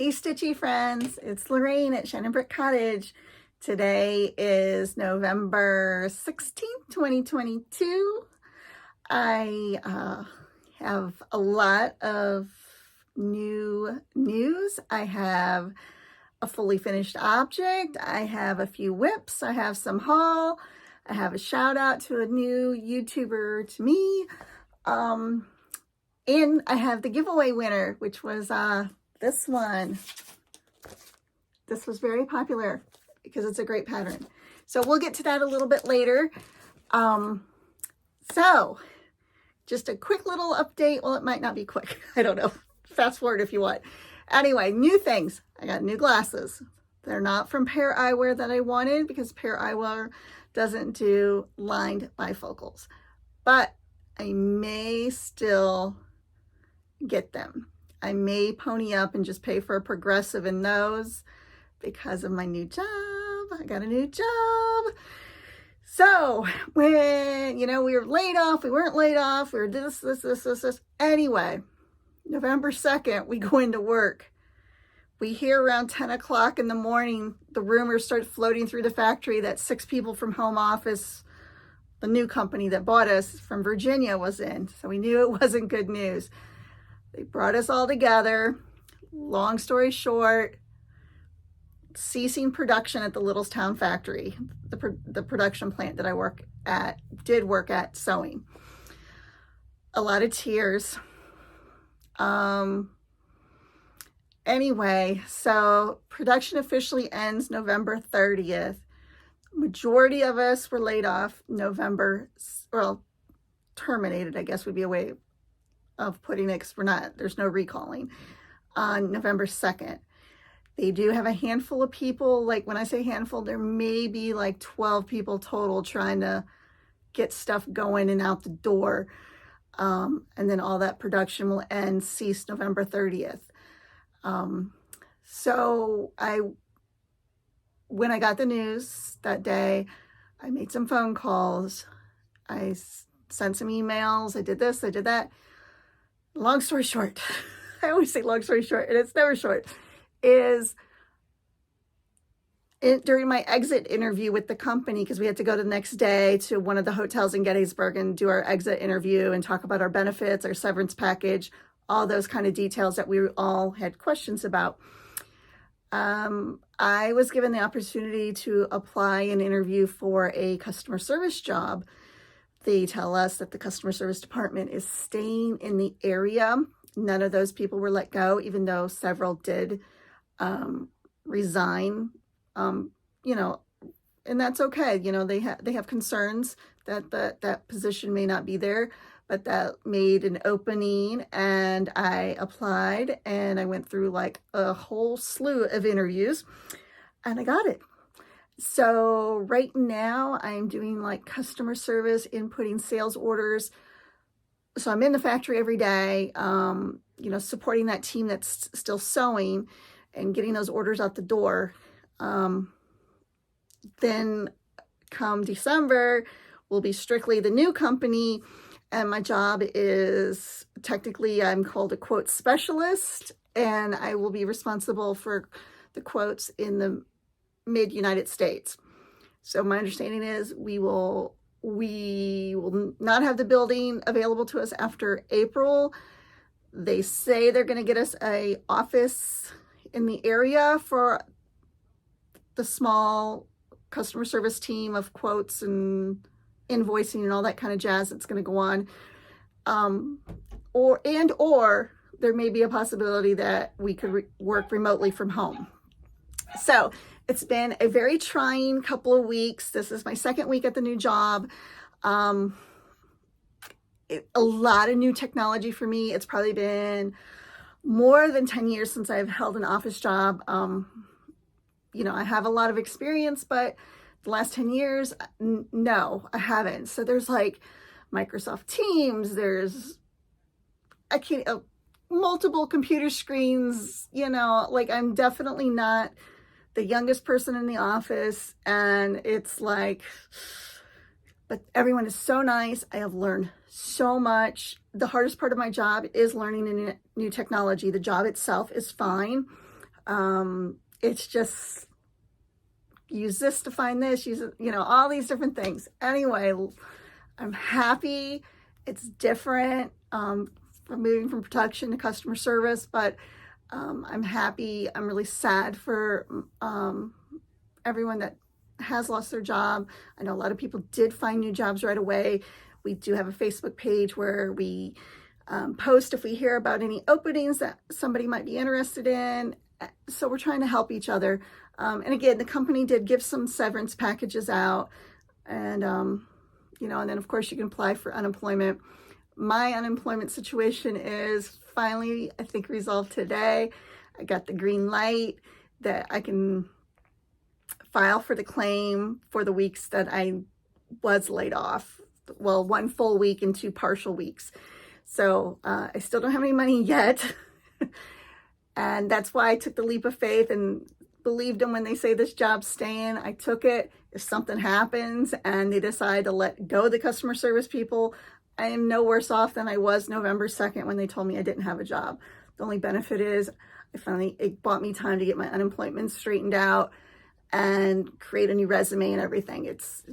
Hey Stitchy friends, it's Lorraine at Shannon Brick Cottage. Today is November 16th, 2022. I have a lot of new news. I have a fully finished object. I have a few whips. I have some haul. I have a shout out to a new YouTuber to me. And I have the giveaway winner, which was this one. This was very popular because it's a great pattern. So we'll get to that a little bit later. So just a quick little update. Well, it might not be quick. I don't know. Fast forward if you want. Anyway, new things. I got new glasses. They're not from Pair Eyewear that I wanted because Pair Eyewear doesn't do lined bifocals. But I may still get them. I may pony up and just pay for a progressive in those because of my new job. I got a new job. So when, we were laid off, we weren't laid off, we were this. Anyway, November 2nd, we go into work. We hear around 10 o'clock in the morning, the rumors start floating through the factory that 6 people from home office, the new company that bought us from Virginia, was in. So we knew it wasn't good news. They brought us all together. Long story short, ceasing production at the Littlestown factory, the production plant that I did work at sewing. A lot of tears. Anyway, so production officially ends November 30th. Majority of us were laid off terminated, I guess would be a way of putting it, because there's no recalling, on November 2nd. They do have a handful of people. Like when I say handful, there may be like 12 people total trying to get stuff going and out the door. And then all that production will cease November 30th. So when I got the news that day, I made some phone calls. I sent some emails. I did this, I did that. Long story short, I always say long story short, and it's never short, during my exit interview with the company, because we had to go the next day to one of the hotels in Gettysburg and do our exit interview and talk about our benefits, our severance package, all those kind of details that we all had questions about. I was given the opportunity to apply and interview for a customer service job. They tell us that the customer service department is staying in the area. None of those people were let go, even though several did resign. And that's okay. They have concerns that that position may not be there, but that made an opening, and I applied, and I went through like a whole slew of interviews, and I got it. So right now I'm doing like customer service, inputting sales orders. So I'm in the factory every day, supporting that team that's still sewing and getting those orders out the door. Then come December, will be strictly the new company. And my job is, technically, I'm called a quote specialist, and I will be responsible for the quotes in the mid-United States. So my understanding is we will not have the building available to us after April. They say they're going to get us an office in the area for the small customer service team of quotes and invoicing and all that kind of jazz that's going to go on. Or there may be a possibility that we could work remotely from home. So it's been a very trying couple of weeks. This is my second week at the new job. A lot of new technology for me. It's probably been more than 10 years since I've held an office job. I have a lot of experience, but the last 10 years, no, I haven't. So there's like Microsoft Teams, there's multiple computer screens, I'm definitely not the youngest person in the office, and it's like, but everyone is so nice. I have learned so much. The hardest part of my job is learning a new technology. The job itself is fine. It's just use this to find this, use it, all these different things. Anyway, I'm happy. It's different from moving from production to customer service, but I'm happy. I'm really sad for everyone that has lost their job. I know a lot of people did find new jobs right away. We do have a Facebook page where we post if we hear about any openings that somebody might be interested in. So we're trying to help each other. And again, the company did give some severance packages out, and and then of course you can apply for unemployment. My unemployment situation is finally, I think, resolved today. I got the green light that I can file for the claim for the weeks that I was laid off. Well, 1 full week and 2 partial weeks. So I still don't have any money yet. And that's why I took the leap of faith and believed them when they say this job's staying. I took it. If something happens and they decide to let go of the customer service people, I am no worse off than I was November 2nd when they told me I didn't have a job. The only benefit is it bought me time to get my unemployment straightened out and create a new resume and everything. It's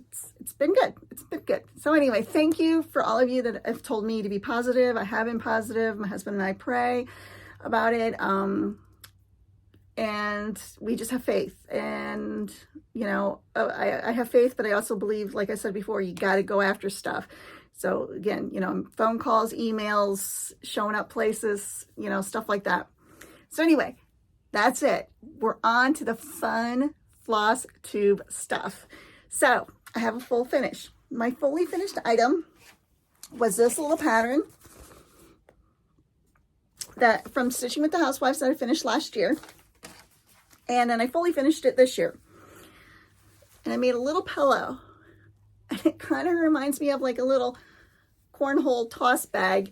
been good. It's been good. So anyway, thank you for all of you that have told me to be positive. I have been positive. My husband and I pray about it. And we just have faith. And, I have faith, but I also believe, like I said before, you got to go after stuff. So again, phone calls, emails, showing up places, stuff like that. So anyway, that's it. We're on to the fun Flosstube stuff. So I have a full finish. My fully finished item was this little pattern that from Stitching with the Housewives that I finished last year. And then I fully finished it this year. And I made a little pillow. And it kind of reminds me of like a little cornhole toss bag,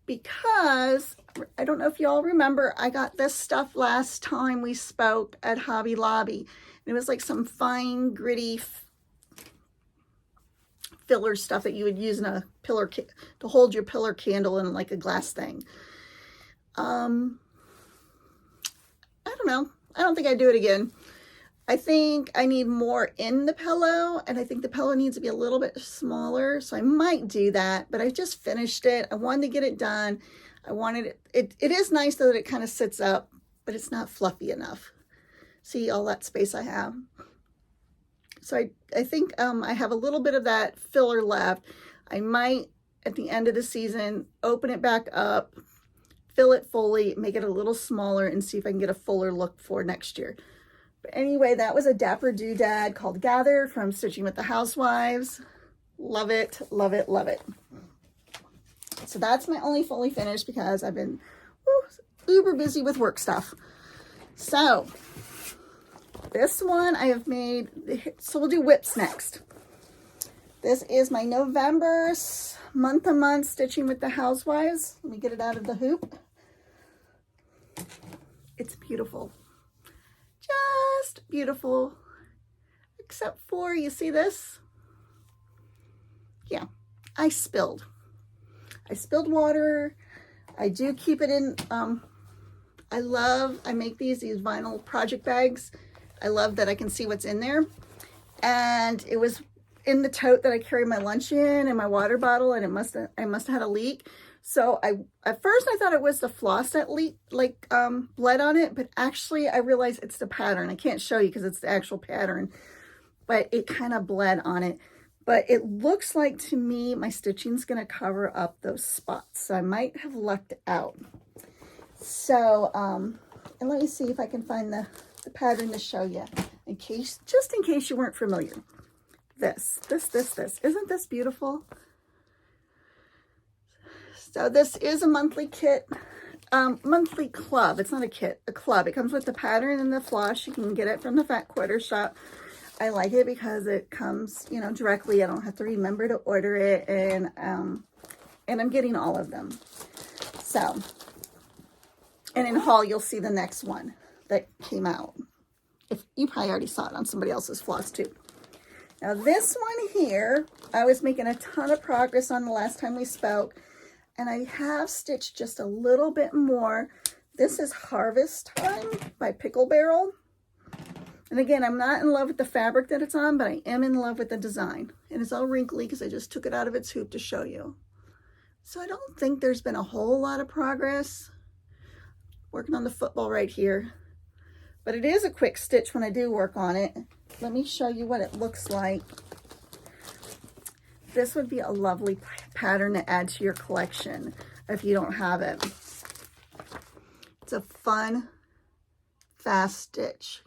because I don't know if you all remember, I got this stuff last time we spoke at Hobby Lobby. And it was like some fine, gritty filler stuff that you would use in a pillar to hold your pillar candle in like a glass thing. I don't know. I don't think I'd do it again. I think I need more in the pillow, and I think the pillow needs to be a little bit smaller, so I might do that, but I just finished it. I wanted to get it done. I wanted it. It is nice though that it kind of sits up, but it's not fluffy enough. See all that space I have? So I think I have a little bit of that filler left. I might, at the end of the season, open it back up, fill it fully, make it a little smaller, and see if I can get a fuller look for next year. But anyway, that was a Dapper Doodad called Gather from Stitching with the Housewives. Love it, love it, love it. So that's my only fully finished because I've been uber busy with work stuff. So this one I have made, so we'll do whips next. This is my November month-to-month Stitching with the Housewives. Let me get it out of the hoop. It's beautiful. Just beautiful. Except for, you see this? Yeah, I spilled water. I do keep it in, I make these vinyl project bags. I love that I can see what's in there. And it was in the tote that I carry my lunch in and my water bottle, and I must have had a leak. So at first I thought it was the floss that leaked, bled on it, but actually I realized it's the pattern. I can't show you because it's the actual pattern, but it kind of bled on it. But it looks like to me my stitching's going to cover up those spots, so I might have lucked out. So and let me see if I can find the pattern to show you, just in case you weren't familiar. This. Isn't this beautiful? So this is a monthly kit, monthly club. It's not a kit, a club. It comes with the pattern and the floss. You can get it from the Fat Quarter Shop. I like it because it comes, directly. I don't have to remember to order it, and I'm getting all of them. So, and in haul, you'll see the next one that came out. If you probably already saw it on somebody else's Flosstube. Now this one here, I was making a ton of progress on the last time we spoke, and I have stitched just a little bit more This is Harvest Time by Pickle Barrel. And again, I'm not in love with the fabric that it's on, but I am in love with the design. And it's all wrinkly because I just took it out of its hoop to show you. So I don't think there's been a whole lot of progress. Working on the football right here. But it is a quick stitch when I do work on it. Let me show you what it looks like. This would be a lovely pattern to add to your collection if you don't have it. It's a fun, fast stitch.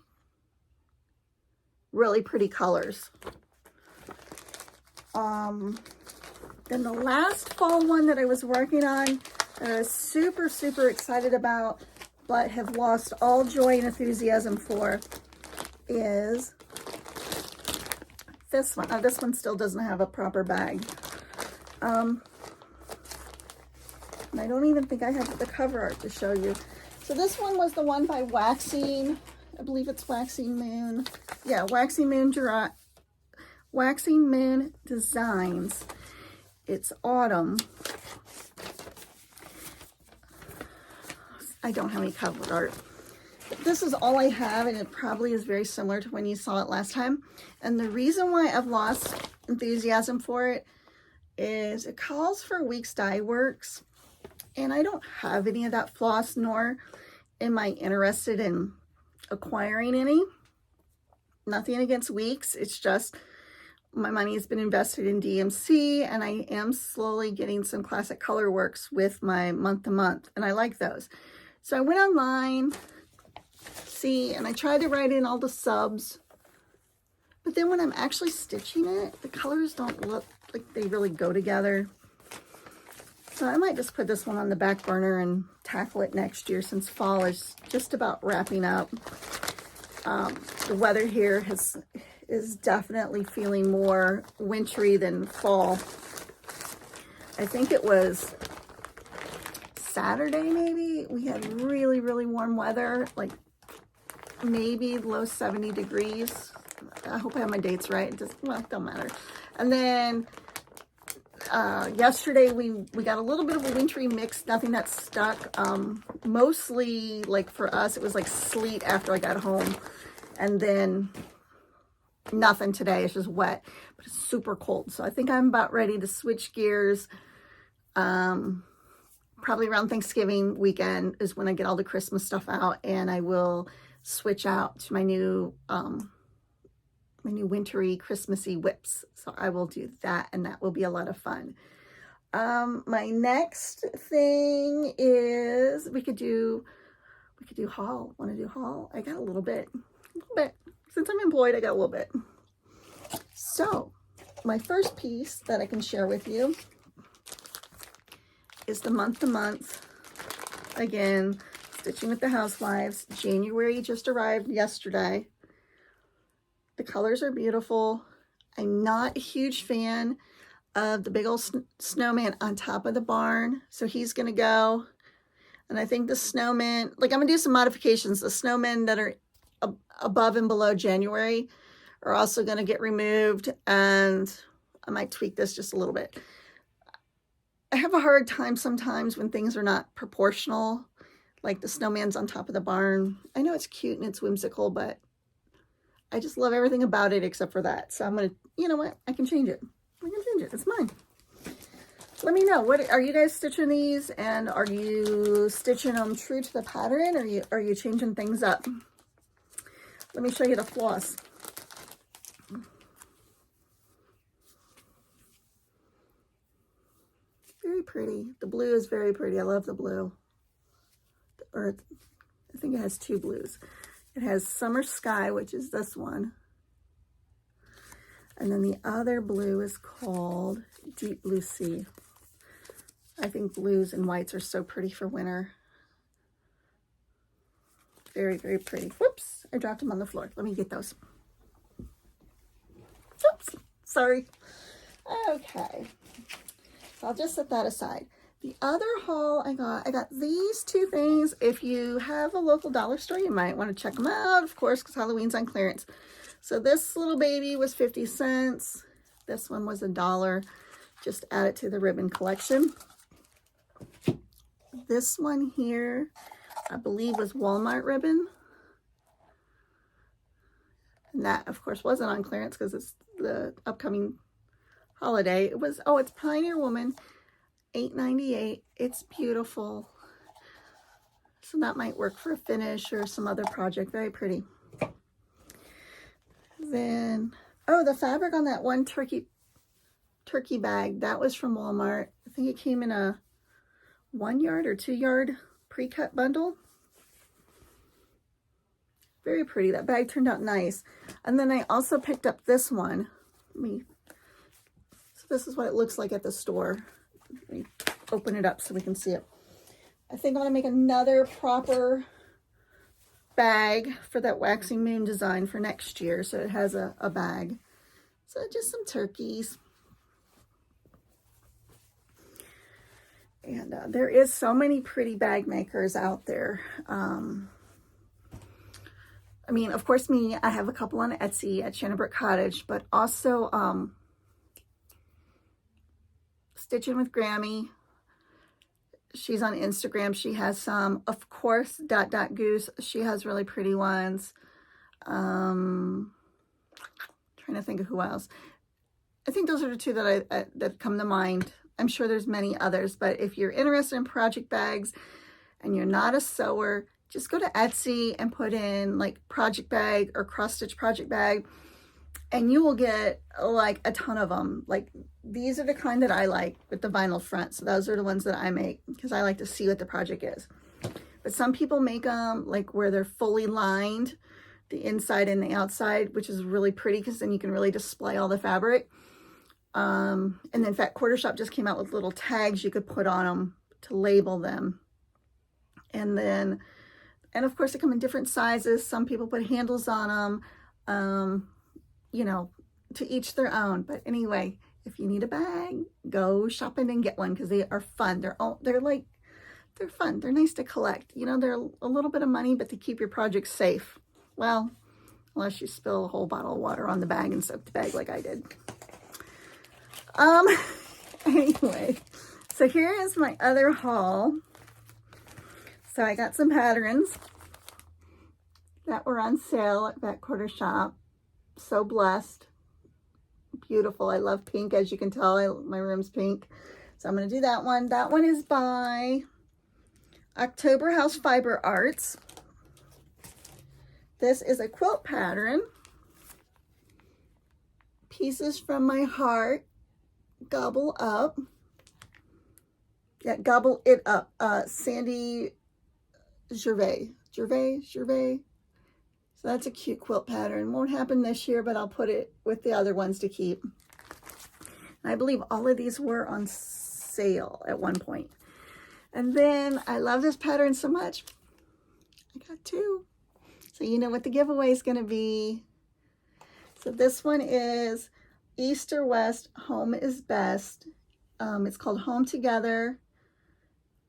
Really pretty colors. Then the last fall one that I was working on that I was super, super excited about, but have lost all joy and enthusiasm for, is this one. This one still doesn't have a proper bag. And I don't even think I have the cover art to show you. So this one was the one by Waxing, I believe it's Waxing Moon. Yeah, Waxing Moon Designs. It's autumn. I don't have any cover art. This is all I have, and it probably is very similar to when you saw it last time. And the reason why I've lost enthusiasm for it is it calls for Weeks Dye Works, and I don't have any of that floss, nor am I interested in acquiring any. Nothing against Weeks, it's just my money has been invested in DMC, and I am slowly getting some classic color works with my month-to-month, and I like those. So I went online, and I tried to write in all the subs, but then when I'm actually stitching it, the colors don't look like they really go together. So I might just put this one on the back burner and tackle it next year, since fall is just about wrapping up. The weather here is definitely feeling more wintry than fall. I think it was Saturday maybe, we had really, really warm weather, like maybe low 70 degrees. I hope I have my dates right. It just, well, it don't matter. And then yesterday we got a little bit of a wintry mix, nothing that stuck. Mostly, like for us, it was like sleet after I got home. And then nothing today, it's just wet, but it's super cold. So I think I'm about ready to switch gears. Probably around Thanksgiving weekend is when I get all the Christmas stuff out, and I will switch out to my new wintry Christmassy whips. So I will do that, and that will be a lot of fun. My next thing is we could do haul. Want to do haul? I got a little bit. Since I'm employed, I got a little bit. So my first piece that I can share with you is the month-to-month. Again, Stitching with the Housewives. January just arrived yesterday. The colors are beautiful. I'm not a huge fan of the big old snowman on top of the barn, so he's gonna go. And I think the snowman, like I'm gonna do some modifications. The snowmen that are above and below January are also gonna get removed, and I might tweak this just a little bit. I have a hard time sometimes when things are not proportional, like the snowman's on top of the barn. I know it's cute and it's whimsical, but I just love everything about it except for that. So I'm going to, you know what? I can change it. I can change it. It's mine. Let me know. What are you guys stitching these? And are you stitching them true to the pattern? Or are you changing things up? Let me show you the floss. Very pretty. The blue is very pretty. I love the blue. Or I think it has two blues. It has Summer Sky, which is this one. And then the other blue is called Deep Blue Sea. I think blues and whites are so pretty for winter. Very, very pretty. Whoops, I dropped them on the floor. Let me get those. Oops, sorry. Okay. So I'll just set that aside. The other haul I got these two things. If you have a local dollar store, you might want to check them out, of course, because Halloween's on clearance. So this little baby was 50 cents. This one was $1. Just add it to the ribbon collection. This one here I believe was Walmart ribbon. And that, of course, wasn't on clearance because it's the upcoming holiday. It was, oh, it's Pioneer Woman, $8.98. It's beautiful. So that might work for a finish or some other project. Very pretty. Then, oh, the fabric on that one turkey bag, that was from Walmart. I think it came in a 1 yard or 2 yard pre-cut bundle. Very pretty. That bag turned out nice. And then I also picked up this one. So this is what it looks like at the store. Let me open it up so we can see it. I think I'm going to make another proper bag for that waxing moon design for next year. So it has a bag. So just some turkeys. And there is so many pretty bag makers out there. I mean, of course, I have a couple on Etsy at Shannonbrook Cottage, but also Stitching with Grammy. She's on Instagram. She has some, of course, Goose. She has really pretty ones. Trying to think of who else. I think those are the two that that come to mind. I'm sure there's many others, but if you're interested in project bags and you're not a sewer, just go to Etsy and put in like project bag or cross stitch project bag, and you will get like a ton of them. Like these are the kind that I like with the vinyl front. So those are the ones that I make because I like to see what the project is. But some people make them like where they're fully lined, the inside and the outside, which is really pretty because then you can really display all the fabric. And then, in fact, Quarter Shop just came out with little tags you could put on them to label them. And then, and of course, they come in different sizes. Some people put handles on them, you know, to each their own. But anyway, if you need a bag, go shopping and get one because they are fun. They're fun. They're nice to collect. You know, they're a little bit of money, but they keep your project safe. Well, unless you spill a whole bottle of water on the bag and soak the bag like I did. Anyway, so here is my other haul. So I got some patterns that were on sale at that Quarter Shop. So blessed. Beautiful. I love pink, as you can tell. My room's pink. So I'm going to do that one. That one is by October House Fiber Arts. This is a quilt pattern. Pieces from my heart. Gobble up. Yeah, gobble it up. Sandy Gervais. So that's a cute quilt pattern. Won't happen this year, but I'll put it with the other ones to keep. And I believe all of these were on sale at one point. And then I love this pattern so much. I got two. So you know what the giveaway is going to be. So this one is East or West, Home is Best. It's called Home Together.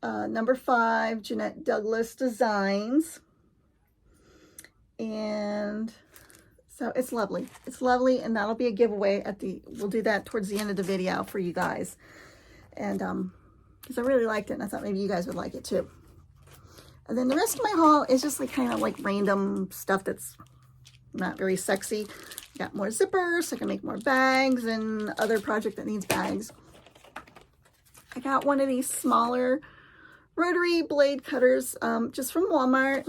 Number 5, Jeanette Douglas Designs. And so it's lovely. It's lovely, and that'll be a giveaway we'll do that towards the end of the video for you guys. And because I really liked it, and I thought maybe you guys would like it too. And then the rest of my haul is just like kind of like random stuff that's not very sexy. Got more zippers, so I can make more bags and other project that needs bags. I got one of these smaller rotary blade cutters just from Walmart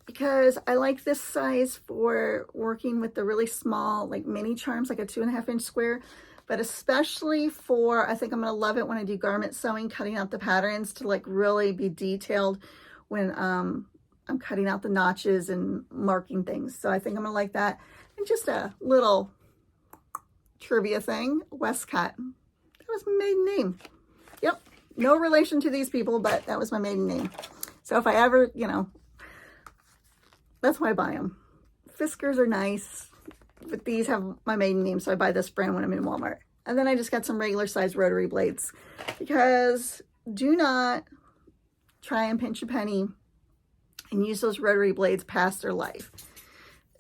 because I like this size for working with the really small like mini charms, like a 2.5 inch square, but especially for, I think I'm going to love it when I do garment sewing, cutting out the patterns to like really be detailed when I'm cutting out the notches and marking things. So I think I'm gonna like that. And just a little trivia thing, Westcott. That was my maiden name. Yep, no relation to these people, but that was my maiden name. So if I ever, you know, that's why I buy them. Fiskars are nice, but these have my maiden name, so I buy this brand when I'm in Walmart. And then I just got some regular size rotary blades because do not try and pinch a penny and use those rotary blades past their life.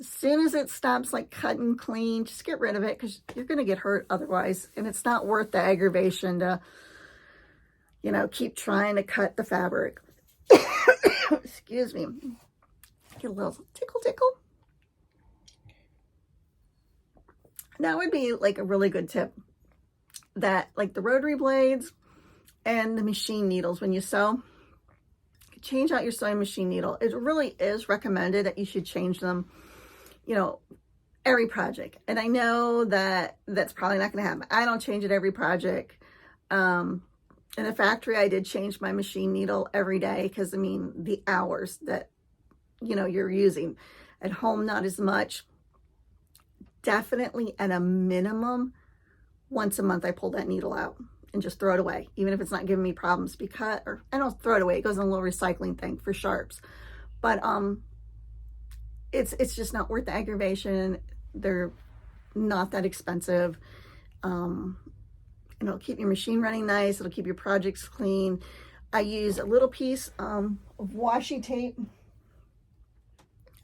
As soon as it stops like cutting clean, just get rid of it because you're going to get hurt otherwise. And it's not worth the aggravation to, you know, keep trying to cut the fabric. Excuse me. Get a little tickle tickle. That would be like a really good tip, that like the rotary blades and the machine needles, when you sew, change out your sewing machine needle. It really is recommended that you should change them, you know, every project. And I know that that's probably not going to happen. I don't change it every project. In the factory, I did change my machine needle every day, because I mean, the hours that, you know, you're using. At home, not as much. Definitely at a minimum, once a month, I pull that needle out and just throw it away, even if it's not giving me problems, because, or I don't throw it away, it goes in a little recycling thing for sharps. But it's just not worth the aggravation. They're not that expensive. It'll keep your machine running nice. It'll keep your projects clean. I use a little piece of washi tape,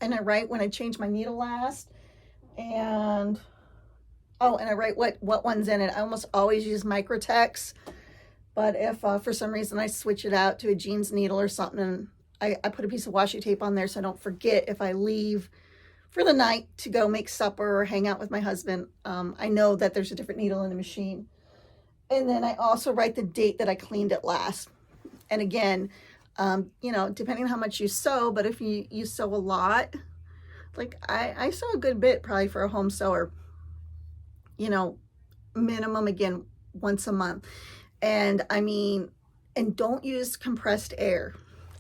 and I write when I change my needle last, and oh, and I write what one's in it. I almost always use Microtex, but if for some reason I switch it out to a jeans needle or something, I put a piece of washi tape on there so I don't forget if I leave for the night to go make supper or hang out with my husband. I know that there's a different needle in the machine. And then I also write the date that I cleaned it last. And again, you know, depending on how much you sew, but if you sew a lot, like I sew a good bit probably for a home sewer, you know, minimum, again, once a month. And I mean, and don't use compressed air.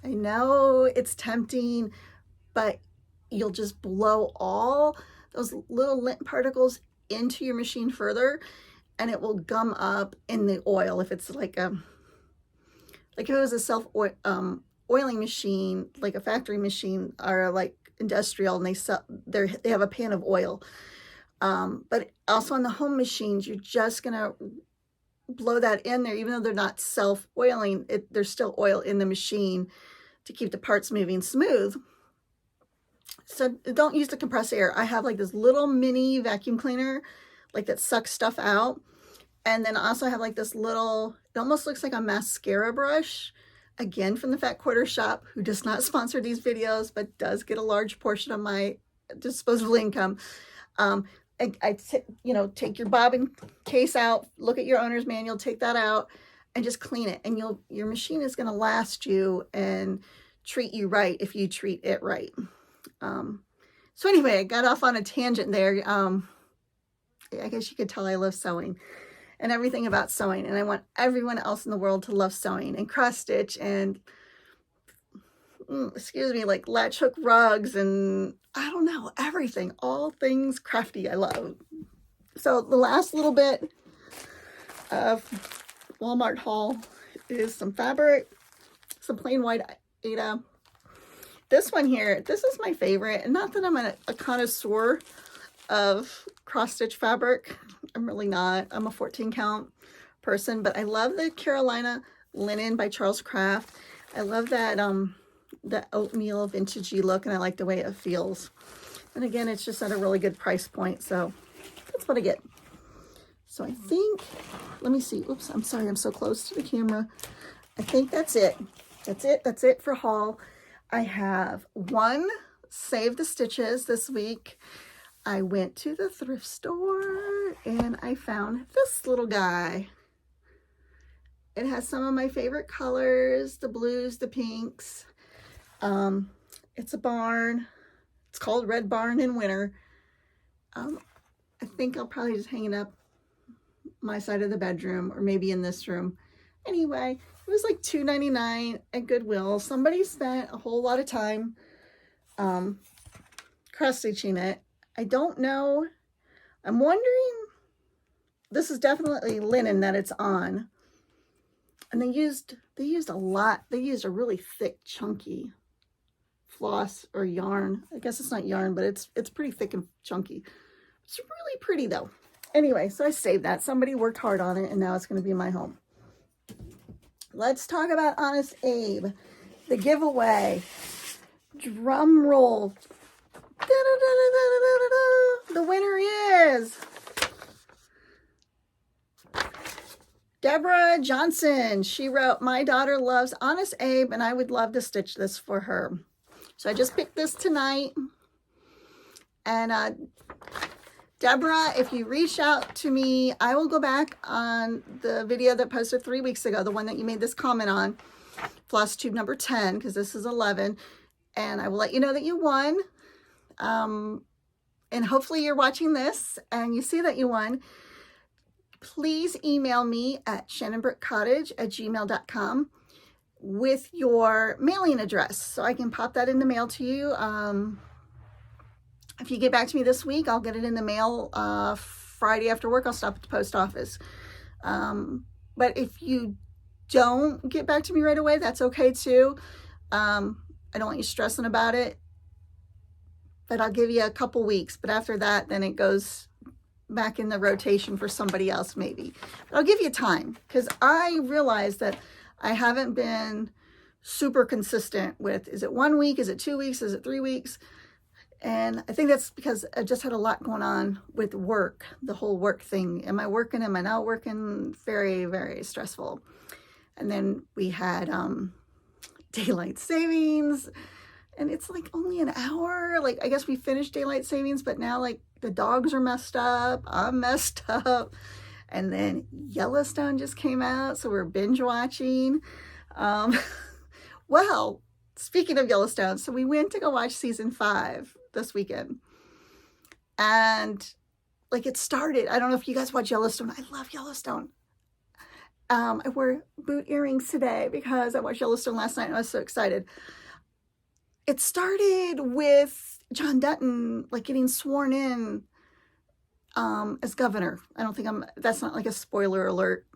I know it's tempting, but you'll just blow all those little lint particles into your machine further, and it will gum up in the oil. If it's like if it was a self oiling machine, like a factory machine, or like industrial, and they have a pan of oil. But also on the home machines, you're just gonna blow that in there, even though they're not self-oiling. There's still oil in the machine to keep the parts moving smooth. So don't use the compressed air. I have like this little mini vacuum cleaner, like that sucks stuff out. And then I also have like this little, it almost looks like a mascara brush, again from the Fat Quarter Shop, who does not sponsor these videos, but does get a large portion of my disposable income. You know, take your bobbin case out, look at your owner's manual, take that out, and just clean it. And your machine is going to last you and treat you right if you treat it right. So anyway, I got off on a tangent there. I guess you could tell I love sewing and everything about sewing, and I want everyone else in the world to love sewing and cross stitch and excuse me, like latch hook rugs, and I don't know, everything, all things crafty I love. So the last little bit of Walmart haul is some fabric, some plain white Aida. This one here, this is my favorite, and not that I'm a connoisseur of cross-stitch fabric. I'm really not. I'm a 14 count person, but I love the Carolina linen by Charles Craft. I love that the oatmeal vintagey look, and I like the way it feels. And again, it's just at a really good price point, so that's what I get. So I think, let me see. Oops, I'm sorry, I'm so close to the camera. I think that's it. That's it for haul. I have one Save the Stitches this week. I went to the thrift store and I found this little guy. It has some of my favorite colors, the blues, the pinks. It's a barn. It's called Red Barn in winter. I think I'll probably just hang it up my side of the bedroom, or maybe in this room. Anyway, it was like $2.99 at Goodwill. Somebody spent a whole lot of time cross-stitching it. I don't know. I'm wondering, this is definitely linen that it's on. And they used a lot. They used a really thick, chunky floss or yarn. I guess it's not yarn, but it's pretty thick and chunky. It's really pretty though. Anyway, so I saved that. Somebody worked hard on it, and now it's going to be my home. Let's talk about Honest Abe, the giveaway. Drum roll. The winner is Deborah Johnson, she wrote, my daughter loves Honest Abe and I would love to stitch this for her. So I just picked this tonight. And Deborah, if you reach out to me, I will go back on the video that posted 3 weeks ago, the one that you made this comment on, Flosstube number 10, because this is 11. And I will let you know that you won. And hopefully you're watching this and you see that you won. Please email me at shannonbrookcottage@gmail.com with your mailing address so I can pop that in the mail to you. If you get back to me this week, I'll get it in the mail Friday after work. I'll stop at the post office. But if you don't get back to me right away, that's okay too. I don't want you stressing about it, but I'll give you a couple weeks. But after that, then it goes back in the rotation for somebody else maybe. But I'll give you time because I realize that I haven't been super consistent with, is it 1 week? Is it 2 weeks? Is it 3 weeks? And I think that's because I just had a lot going on with work, the whole work thing. Am I working? Am I not working? Very, very stressful. And then we had daylight savings, and it's like only an hour. Like, I guess we finished daylight savings, but now like the dogs are messed up. I'm messed up. And then Yellowstone just came out, so we're binge watching. Well, speaking of Yellowstone, so we went to go watch season 5 this weekend. And like it started, I don't know if you guys watch Yellowstone. I love Yellowstone. I wore boot earrings today because I watched Yellowstone last night and I was so excited. It started with John Dutton like getting sworn in as governor. I don't think that's not like a spoiler alert.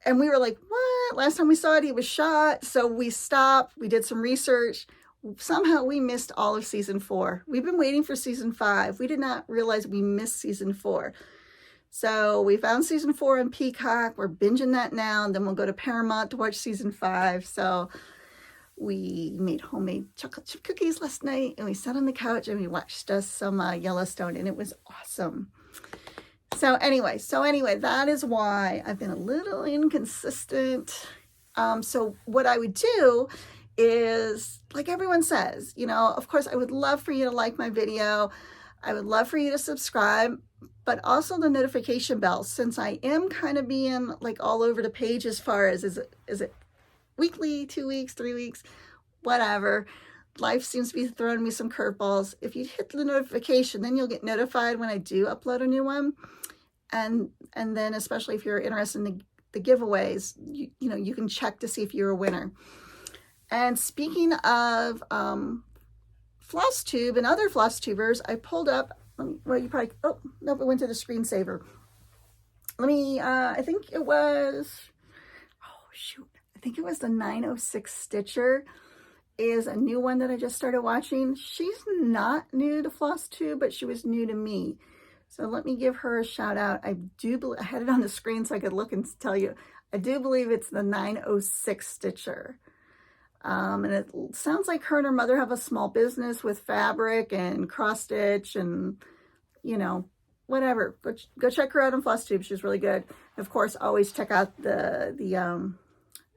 And we were like, what? Last time we saw it, he was shot. So we stopped, we did some research. Somehow we missed all of season 4. We've been waiting for season 5. We did not realize we missed season 4. So we found season 4 on Peacock. We're binging that now, and then we'll go to Paramount to watch season 5. So we made homemade chocolate chip cookies last night, and we sat on the couch and we watched us some Yellowstone, and it was awesome. So anyway, that is why I've been a little inconsistent. So what I would do is, like everyone says, you know, of course, I would love for you to like my video. I would love for you to subscribe, but also the notification bell, since I am kind of being like all over the page as far as, is it weekly, 2 weeks, 3 weeks, whatever. Life seems to be throwing me some curveballs. If you hit the notification, then you'll get notified when I do upload a new one. And then especially if you're interested in the giveaways, you know, you can check to see if you're a winner. And speaking of Flosstube and other Flosstubers, I pulled up, well, you probably, oh, no, it went to the screensaver. Let me, I think it was, oh, shoot. I think it was the 906 Stitcher is a new one that I just started watching. She's not new to Flosstube, but she was new to me. So let me give her a shout out. I had it on the screen so I could look and tell you. I do believe it's the 906 Stitcher. And it sounds like her and her mother have a small business with fabric and cross stitch and, you know, whatever. Go check her out on Flosstube. She's really good. And of course, always check out the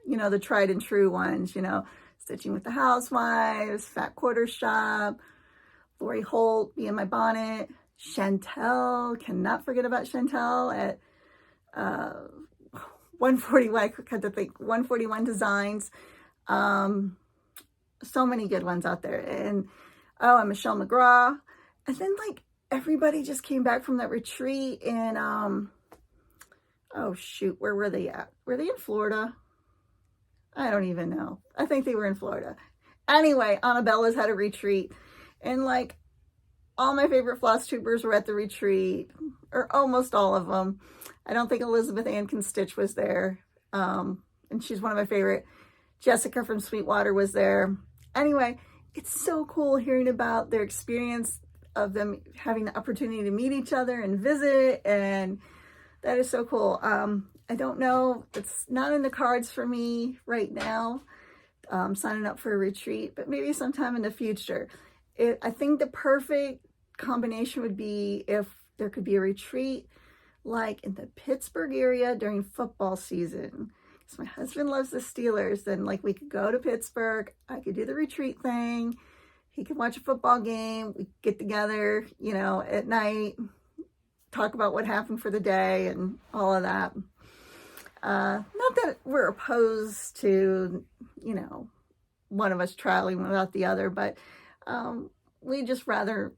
you know, the tried and true ones, you know, Stitching with the Housewives, Fat Quarter Shop, Lori Holt, Be in My Bonnet, Chantel, cannot forget about Chantel at 141, I had to think, 141 Designs. So many good ones out there. And and Michelle McGraw. And then like everybody just came back from that retreat in oh shoot, where were they at? Were they in Florida? I don't even know. I think they were in Florida. Anyway, Annabella's had a retreat, and like all my favorite Flosstubers were at the retreat, or almost all of them. I don't think Elizabeth Ann Can Stitch was there. And she's one of my favorite. Jessica from Sweetwater was there. Anyway, it's so cool hearing about their experience of them having the opportunity to meet each other and visit, and that is so cool. I don't know, it's not in the cards for me right now, signing up for a retreat, but maybe sometime in the future. I think the perfect combination would be if there could be a retreat like in the Pittsburgh area during football season. Because my husband loves the Steelers, then like we could go to Pittsburgh, I could do the retreat thing, he could watch a football game, we get together, you know, at night, talk about what happened for the day and all of that. Not that we're opposed to, you know, one of us traveling without the other, but we just rather,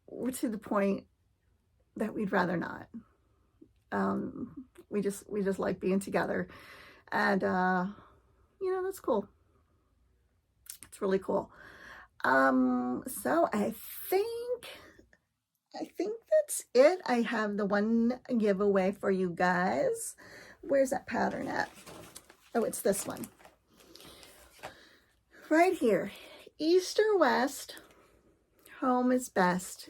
we're to the point that we'd rather not. We just like being together, and you know, that's cool. It's really cool. So I think that's it. I have the one giveaway for you guys. Where's that pattern at? Oh, it's this one. Right here. East or west, home is best.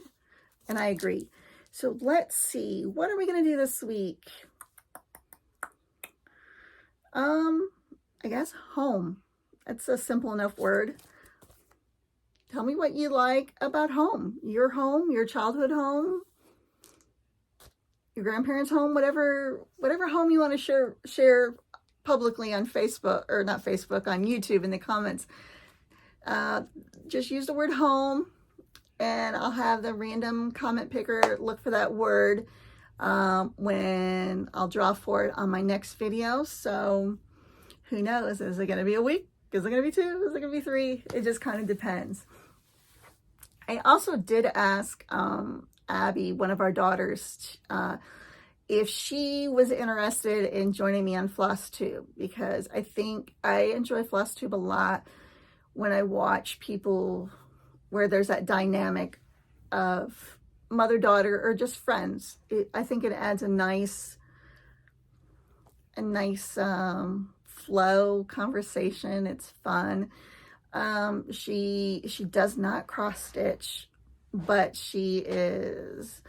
And I agree. So let's see. What are we going to do this week? I guess home. That's a simple enough word. Tell me what you like about home. Your home, your childhood home, your grandparents' home, whatever home you want to share publicly on Facebook, or not Facebook, on YouTube in the comments. Just use the word home, and I'll have the random comment picker look for that word when I'll draw for it on my next video. So who knows? Is it going to be a week? Is it going to be 2? Is it going to be 3? It just kind of depends. I also did ask Abby, one of our daughters, if she was interested in joining me on Flosstube, because I think I enjoy Flosstube a lot when I watch people where there's that dynamic of mother-daughter or just friends. I think it adds a nice flow conversation. It's fun. She does not cross stitch, but she is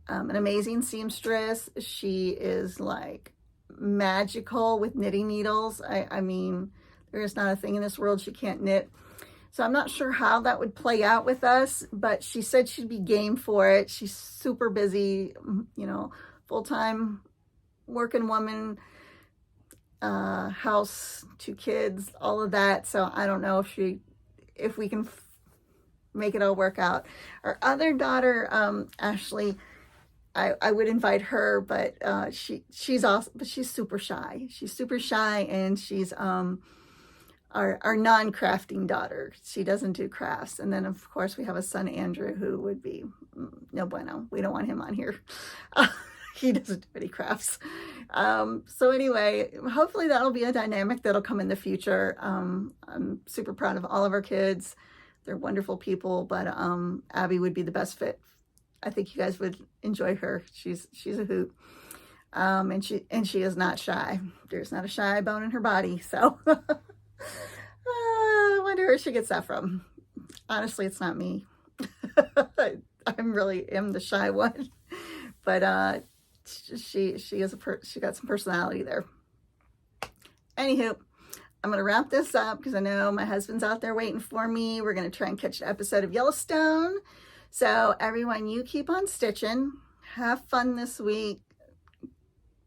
an amazing seamstress. She is like magical with knitting needles. I mean, there is not a thing in this world she can't knit. So I'm not sure how that would play out with us, but she said she'd be game for it. She's super busy, you know, full-time working woman, house, 2 kids, all of that. So I don't know if we can make it all work out. Our other daughter, Ashley, I would invite her, but she's awesome, but she's super shy. She's super shy, and she's our non-crafting daughter. She doesn't do crafts. And then of course we have a son, Andrew, who would be no bueno. We don't want him on here. He doesn't do any crafts. So anyway, hopefully that'll be a dynamic that'll come in the future. I'm super proud of all of our kids. They're wonderful people, but Abby would be the best fit. I think you guys would enjoy her. She's a hoot. And she is not shy. There's not a shy bone in her body. So I wonder where she gets that from. Honestly, it's not me. I really am the shy one. But she got some personality there. Anywho, I'm gonna wrap this up because I know my husband's out there waiting for me. We're gonna try and catch an episode of Yellowstone. So everyone, you keep on stitching. Have fun this week.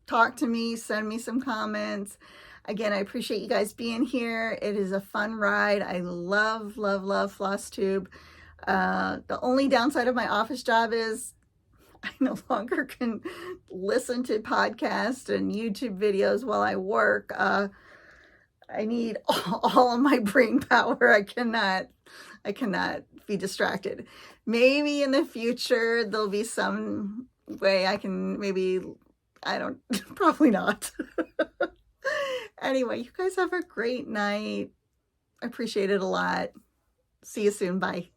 Talk to me. Send me some comments. Again, I appreciate you guys being here. It is a fun ride. I love, love, love Flosstube. The only downside of my office job is I no longer can listen to podcasts and YouTube videos while I work. I need all of my brain power. I cannot be distracted. Maybe in the future there'll be some way I can probably not. Anyway, you guys have a great night. I appreciate it a lot. See you soon. Bye.